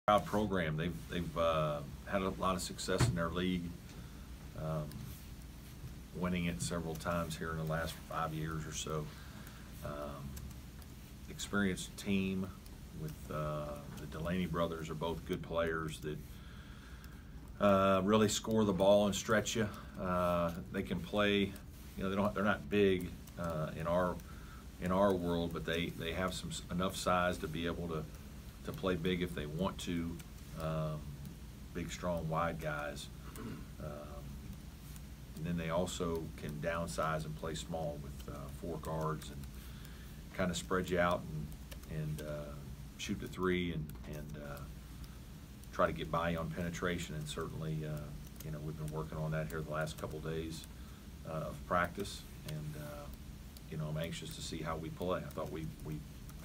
proud program. They've had a lot of success in their league, winning it several times here in the last 5 years or so. Experienced team with the Delaney brothers are both good players that really score the ball and stretch you. They can play. You know, they're not big in our world, but they have enough size to be able to play big if they want to. Big, strong, wide guys. And then they also can downsize and play small with 4 guards and kind of spread you out and shoot the three and try to get by you on penetration. And certainly, you know, we've been working on that here the last couple days of practice. And you know, I'm anxious to see how we play. I thought we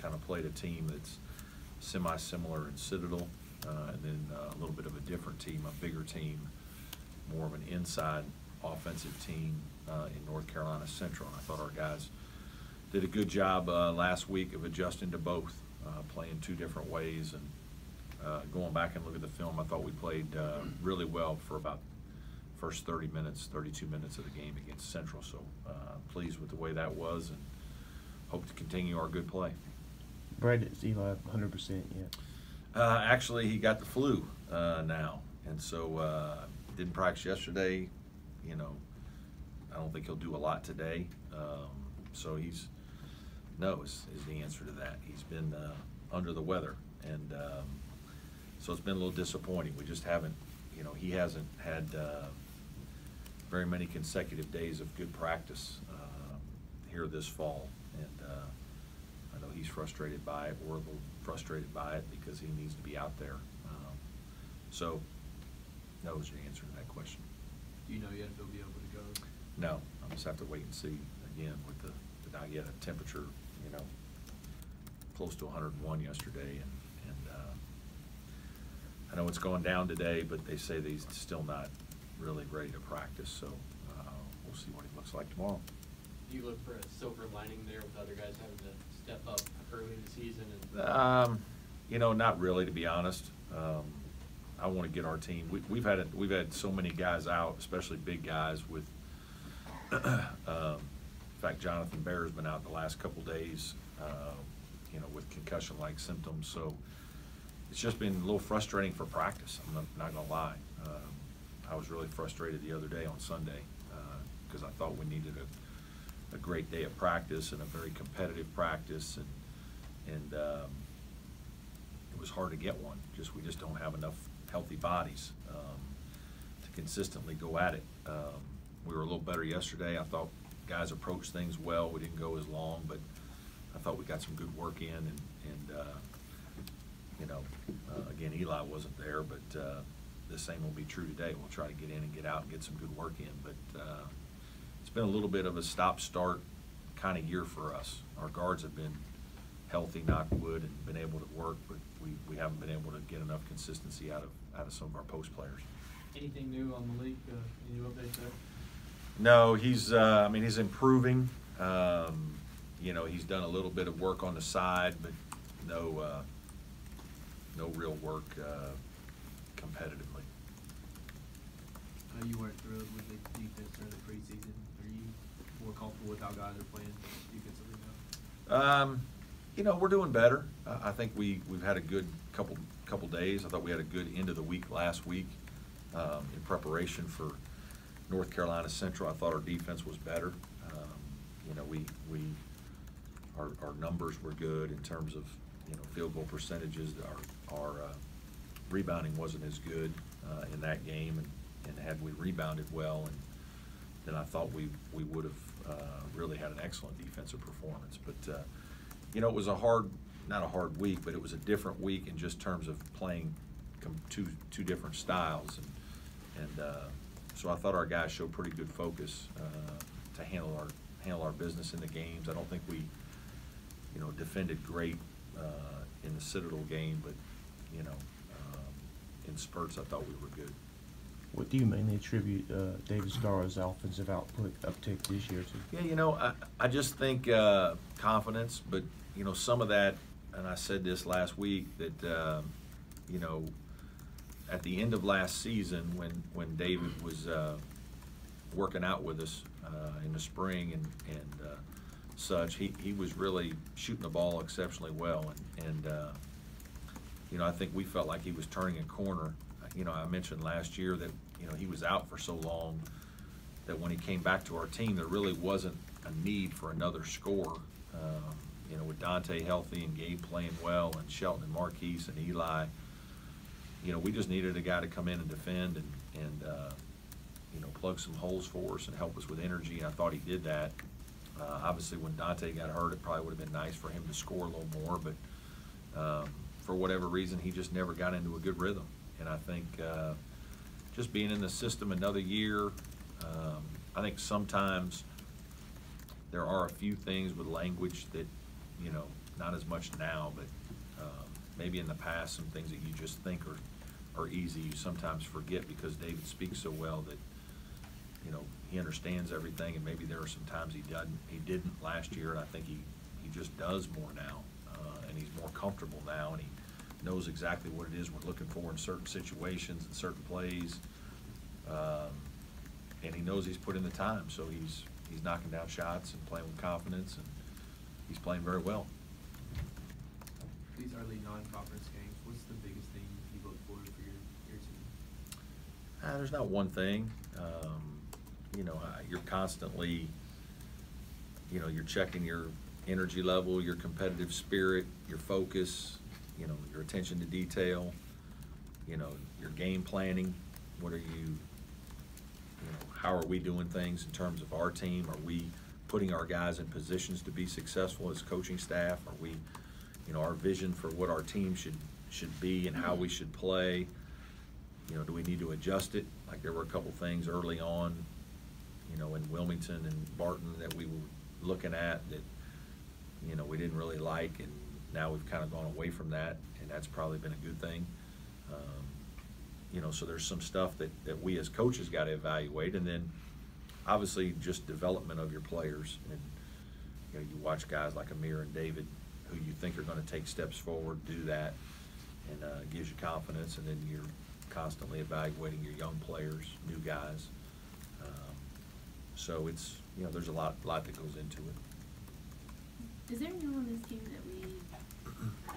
kind of played a team that's semi-similar in Citadel, and then a little bit of a different team, a bigger team, more of an inside offensive team in North Carolina Central. And I thought our guys did a good job last week of adjusting to both, playing 2 different ways. And going back and look at the film, I thought we played really well for about first 30 minutes, 32 minutes of the game against Central. So pleased with the way that was and hope to continue our good play. Brad, is Eli 100% yet? Actually, he got the flu now, and so didn't practice yesterday. You know, I don't think he'll do a lot today. So is the answer to that. He's been under the weather, and so it's been a little disappointing. We just haven't, you know, he hasn't had very many consecutive days of good practice here this fall, and I know he's frustrated by it. We're a little frustrated by it because he needs to be out there. So, no is your answer to that question. Do you know yet if he'll be able to go? No, I'll just have to wait and see again with the not yet a temperature, you know, close to 101 yesterday, and I know it's going down today, but they say that he's still not really ready to practice. So we'll see what he looks like tomorrow. Do you look for a silver lining there with other guys having to step up early in the season? And you know, not really, to be honest. I want to get our team. We've had so many guys out, especially big guys with. In fact, Jonathan Bear's been out the last couple days, you know, with concussion-like symptoms. So it's just been a little frustrating for practice. I'm not gonna lie. I was really frustrated the other day on Sunday because I thought we needed a great day of practice and a very competitive practice, and it was hard to get one. We just don't have enough healthy bodies to consistently go at it. We were a little better yesterday. I thought guys approached things well. We didn't go as long, but I thought we got some good work in, and you know, again, Eli wasn't there, but the same will be true today. We'll try to get in and get out and get some good work in, but it's been a little bit of a stop-start kind of year for us. Our guards have been healthy, knock wood, and been able to work, but we haven't been able to get enough consistency out of some of our post players. anything new on the league? Any new updates there? No, he's I mean, he's improving. You know, he's done a little bit of work on the side, but no real work competitively. You weren't thrilled with the defense during the preseason. Are you more comfortable with how guys are playing defensively now? You know, we're doing better. I think we've had a good couple days. I thought we had a good end of the week last week in preparation for North Carolina Central. I thought our defense was better. You know, our numbers were good in terms of, you know, field goal percentages. Our rebounding wasn't as good in that game, and had we rebounded well, and then I thought we would have really had an excellent defensive performance. But you know, it was not a hard week, but it was a different week in just terms of playing two different styles, and so I thought our guys showed pretty good focus to handle our business in the games. I don't think we, you know, defended great in the Citadel game, but you know, in spurts I thought we were good. What do you mainly attribute David Starr's offensive output uptick this year to? Yeah, you know, I just think confidence, but you know, some of that, and I said this last week, that you know, at the end of last season, when David was working out with us in the spring and such, he was really shooting the ball exceptionally well, and you know, I think we felt like he was turning a corner. You know, I mentioned last year that, you know, he was out for so long that when he came back to our team, there really wasn't a need for another scorer. You know, with Dante healthy and Gabe playing well and Shelton and Marquise and Eli, you know, we just needed a guy to come in and defend and you know, plug some holes for us and help us with energy, and I thought he did that. Obviously, when Dante got hurt, it probably would have been nice for him to score a little more, but for whatever reason, he just never got into a good rhythm. And I think just being in the system another year, I think sometimes there are a few things with language that, you know, not as much now, but maybe in the past, some things that you just think are easy, you sometimes forget because David speaks so well that, you know, he understands everything, and maybe there are some times he didn't last year, and I think he just does more now, and he's more comfortable now, and he knows exactly what it is we're looking for in certain situations and certain plays, and he knows he's put in the time, so he's knocking down shots and playing with confidence, and he's playing very well. These early non-conference games, what's the biggest thing you look for your team? There's not one thing. You know, you're constantly, you know, you're checking your energy level, your competitive spirit, your focus, you know, your attention to detail, you know, your game planning. What are you know, how are we doing things in terms of our team? Are we putting our guys in positions to be successful as coaching staff? Are we, you know, our vision for what our team should be and how we should play? You know, do we need to adjust it? Like there were a couple things early on, you know, in Wilmington and Barton that we were looking at that, you know, we didn't really like, and now we've kind of gone away from that, and that's probably been a good thing. You know, so there's some stuff that we as coaches got to evaluate, and then obviously just development of your players. And, you know, you watch guys like Amir and David who you think are going to take steps forward, do that, and gives you confidence, and then you're constantly evaluating your young players, new guys. So it's, you know, there's a lot that goes into it. Is there anyone on this team that we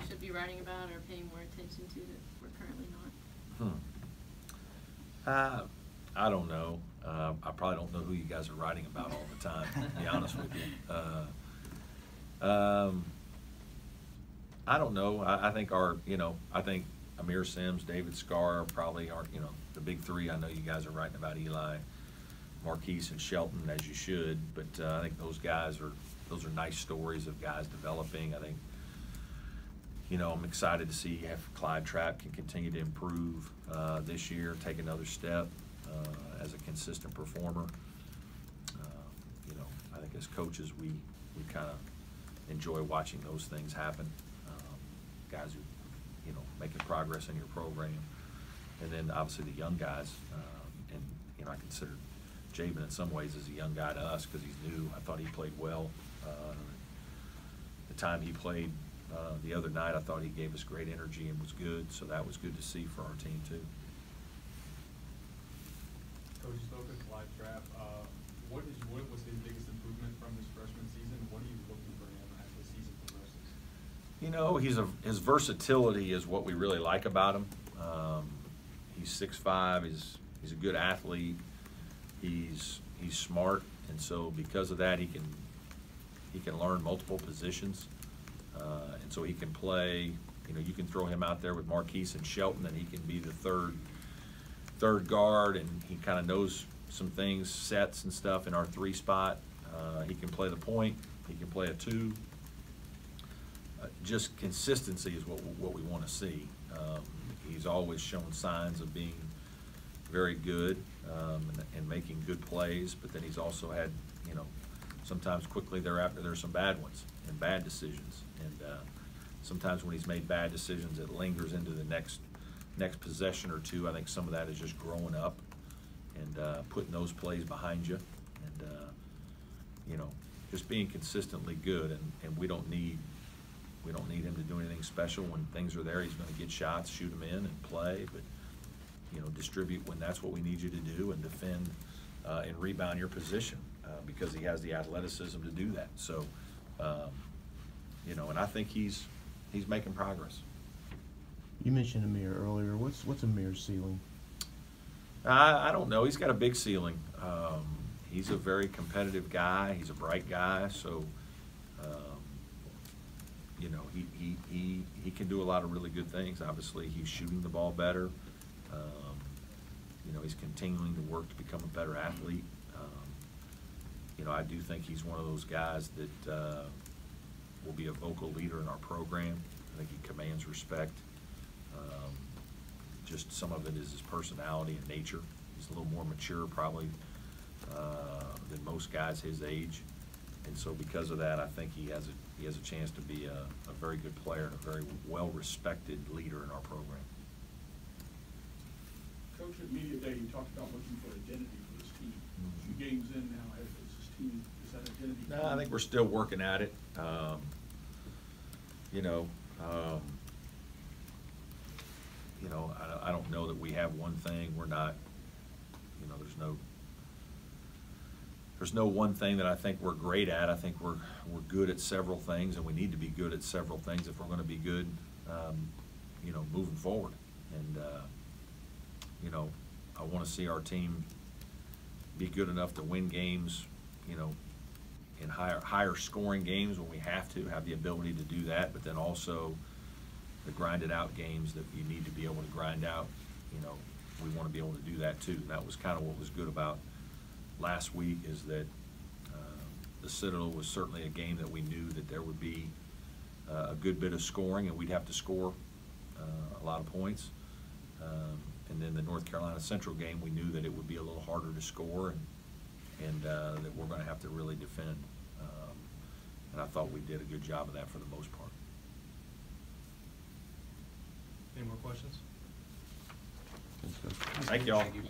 should be writing about or paying more attention to that we're currently not? I don't know. I probably don't know who you guys are writing about all the time, to be honest with you. I don't know. I think I think Amir Sims, David Scarr probably are, you know, the big three. I know you guys are writing about Eli, Marquise, and Shelton, as you should, but I think those are nice stories of guys developing. I think, you know, I'm excited to see if Clyde Trapp can continue to improve this year, take another step as a consistent performer. You know, I think as coaches, we kind of enjoy watching those things happen. Guys who, you know, making progress in your program, and then obviously the young guys. And you know, I consider Jabin in some ways as a young guy to us because he's new. I thought he played well. The time he played the other night, I thought he gave us great energy and was good. So that was good to see for our team too. Coach, you spoke of Clyde Trapp. What was his biggest improvement from his freshman season? What are you looking for him as the season progresses? You know, his versatility is what we really like about him. He's 6'5". He's a good athlete. He's smart, and so because of that, he can learn multiple positions, and so he can play. You know, you can throw him out there with Marquise and Shelton, and he can be the third guard, and he kind of knows some things, sets and stuff in our 3 spot. He can play the point. He can play a 2. Just consistency is what we want to see. He's always shown signs of being very good and making good plays, but then he's also had, you know, sometimes quickly thereafter there's some bad ones and bad decisions, and sometimes when he's made bad decisions, it lingers into the next possession or two. I think some of that is just growing up and putting those plays behind you, and you know, just being consistently good. And we don't need We don't need him to do anything special. When things are there, he's gonna get shots, shoot them in and play, but, you know, distribute when that's what we need you to do, and defend and rebound your position, because he has the athleticism to do that. So, you know, and I think he's making progress. You mentioned Amir earlier. What's Amir's ceiling? I don't know. He's got a big ceiling. He's a very competitive guy. He's a bright guy. So, you know, he can do a lot of really good things. Obviously, he's shooting the ball better. You know, he's continuing to work to become a better athlete. You know, I do think he's one of those guys that will be a vocal leader in our program. I think he commands respect. Just some of it is his personality and nature. He's a little more mature probably than most guys his age, and so because of that, I think he has a chance to be a very good player and a very well-respected leader in our program. Coach, at media day, you talked about looking for identity for this team. A few games in now, is this team, is that identity? No, I think we're still working at it. You know, I don't know that we have one thing. We're not, you know, there's no one thing that I think we're great at. I think we're good at several things, and we need to be good at several things if we're going to be good, you know, moving forward. And you know, I want to see our team be good enough to win games, you know, in higher scoring games when we have the ability to do that, but then also the grinded out games that you need to be able to grind out, you know, we want to be able to do that too. And that was kind of what was good about last week, is that the Citadel was certainly a game that we knew that there would be a good bit of scoring, and we'd have to score a lot of points. And then the North Carolina Central game, we knew that it would be a little harder to score, and that we're going to have to really defend. And I thought we did a good job of that for the most part. Any more questions? Thanks, Coach. Thank you all. Thank you.